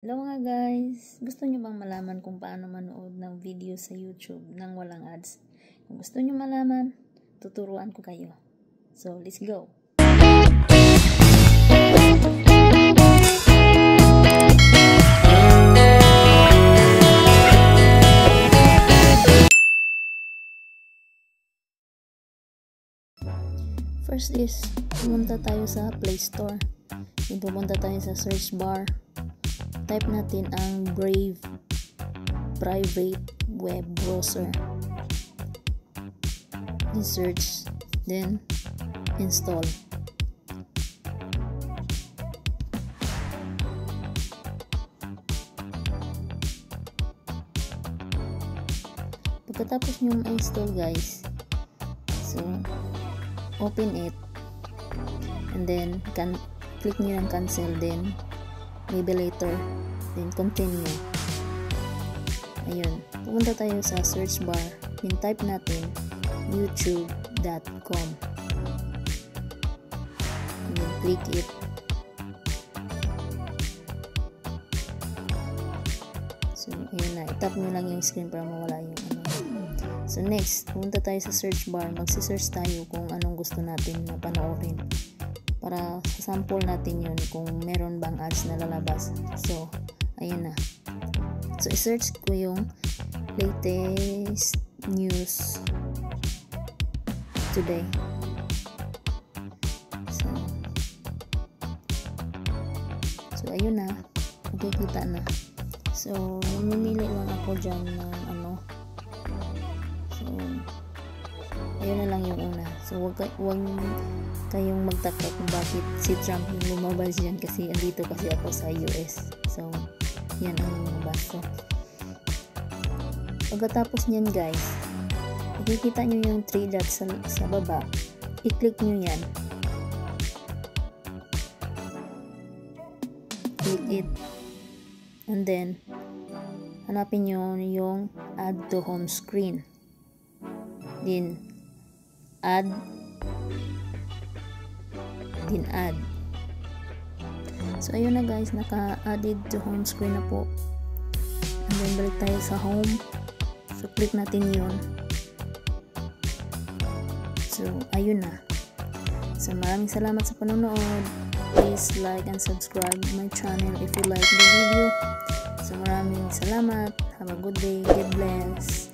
Hello mga guys! Gusto nyo bang malaman kung paano manood ng video sa YouTube nang walang ads? Kung gusto nyo malaman, tuturuan ko kayo. So, let's go! First is, pumunta tayo sa Play Store. Pumunta tayo sa search bar. Type natin ang Brave Private Web Browser. Then search, then install. Pagkatapos nyo ma-install guys, so open it and then click nyo ng cancel, then maybe later, then continue. Ayun, pumunta tayo sa search bar, then type natin youtube.com and then click it. So ayun na, itap nyo lang yung screen para mawala yung ano. So next, pumunta tayo sa search bar, magsi-search tayo kung anong gusto natin na panoorin para sa sample natin yun kung meron bang ads na lalabas. So ayun na, so i-search ko yung latest news today. So ayun na, makikita na. So mamimili lang ako dyan ng ano. So ayun na lang yung una. So wag kayong magtaka kung bakit si Trump yung lumabas dyan, kasi andito kasi ako sa US. So yan ang lumabas. So pagkatapos nyan guys, makikita nyo yung 3 dots sa baba. I-click nyo yan. Click it. And then hanapin nyo yung add to home screen. Then add. So ayun na guys, naka-added to home screen na po. And then balik tayo sa home. So click natin yun. So ayun na. So maraming salamat sa panonood. Please like and subscribe my channel if you like the video. So maraming salamat. Have a good day. God bless.